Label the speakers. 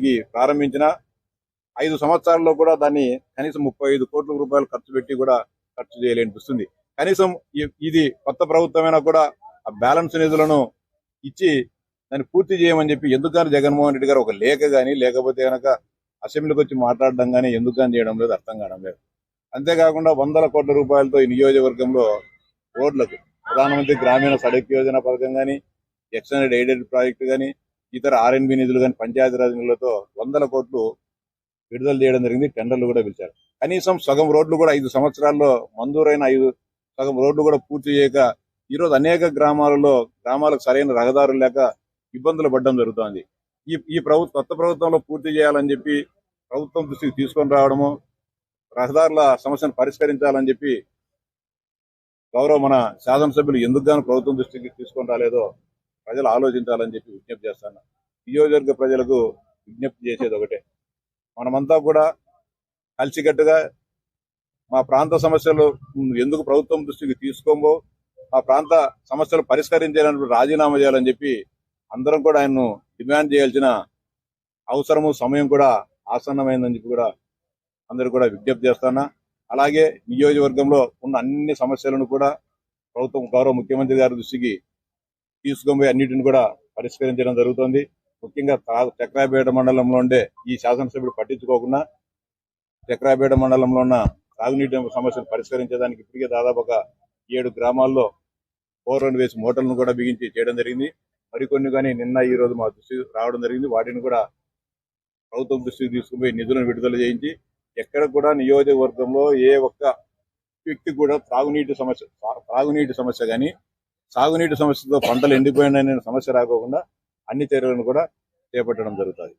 Speaker 1: దీనికి ప్రారంభించిన 5 సంవత్సరాల్లో కూడా దాన్ని కనీసం 35 కోట్ల రూపాయలు ఖర్చు పెట్టి కూడా ఖర్చు చేయలేనిపిస్తుంది. కనీసం ఇది కొత్త ప్రభుత్వమైనా కూడా ఆ బ్యాలెన్స్ నిధులను ఇచ్చి దాన్ని పూర్తి చేయమని చెప్పి ఎందుకని జగన్మోహన్ రెడ్డి గారు ఒక లేఖ గానీ లేకపోతే కనుక అసెంబ్లీకి వచ్చి మాట్లాడడం కానీ ఎందుకని చేయడం లేదు, అర్థం కావడం లేదు. అంతేకాకుండా 100 కోట్ల రూపాయలతో ఈ నియోజకవర్గంలో రోడ్లకు ప్రధానమంత్రి గ్రామీణ సడక్ యోజన పథకం కానీ, ఎక్స్టెండెడ్ ఎయిడెడ్ ప్రాజెక్టు కానీ, ఇతర ఆర్ఎన్బి నిధులు కానీ, పంచాయతీరాజ్ నిధులతో 100 కోట్లు విడుదల చేయడం జరిగింది. టెండర్లు కూడా పిలిచారు. కనీసం సగం రోడ్లు కూడా 5 సంవత్సరాల్లో మంజూరైన సగం రోడ్లు కూడా పూర్తి చేయక ఈరోజు అనేక గ్రామాలకు సరైన రహదారులు లేక ఇబ్బందులు పడడం జరుగుతోంది. ఈ కొత్త ప్రభుత్వంలో పూర్తి చేయాలని చెప్పి ప్రభుత్వం దృష్టికి తీసుకొని రావడము, రహదారుల సమస్యను పరిష్కరించాలని చెప్పి గౌరవ మన శాసనసభ్యులు ఎందుకు గాను ప్రభుత్వం దృష్టికి తీసుకొని రాలేదో ప్రజలు ఆలోచించాలని చెప్పి విజ్ఞప్తి చేస్తాను. నియోజకవర్గ ప్రజలకు విజ్ఞప్తి చేసేది ఒకటే, మనమంతా కూడా కలిసికట్టుగా మా ప్రాంత సమస్యలు ఎందుకు ప్రభుత్వం దృష్టికి తీసుకోబో ఆ ప్రాంత సమస్యలు పరిష్కరించాలని రాజీనామా చేయాలని చెప్పి అందరం కూడా ఆయన్ను డిమాండ్ చేయాల్సిన అవసరము సమయం కూడా ఆసన్నమైందని చెప్పి కూడా అందరూ కూడా విజ్ఞప్తి చేస్తున్నా. అలాగే నియోజకవర్గంలో ఉన్న అన్ని సమస్యలను కూడా ప్రభుత్వం గౌరవ ముఖ్యమంత్రి గారి దృష్టికి తీసుకొని అన్నిటిని కూడా పరిష్కరించడం జరుగుతుంది. ముఖ్యంగా చక్రాపేట మండలంలో ఉండే ఈ శాసనసభ్యుడు పట్టించుకోకుండా చక్రాపేట మండలంలో ఉన్న తాగునీటి సమస్యను పరిష్కరించడానికి ఇప్పటికే దాదాపు ఒక 7 గ్రామాల్లో బోర్లను వేసి మోటార్లను కూడా బిగించి చేయడం జరిగింది. మరికొన్ని కానీ నిన్న ఈ రోజు మా దృష్టికి రావడం జరిగింది. వాటిని కూడా ప్రభుత్వం దృష్టికి తీసుకుపోయి నిధులను విడుదల చేయించి ఎక్కడ కూడా నియోజకవర్గంలో ఏ ఒక్క వ్యక్తి కూడా తాగునీటి సమస్య కానీ సాగునీటి సమస్యతో పంటలు ఎండిపోయిన సమస్య రాకోకుండా అన్ని చర్యలను కూడా చేపట్టడం జరుగుతుంది.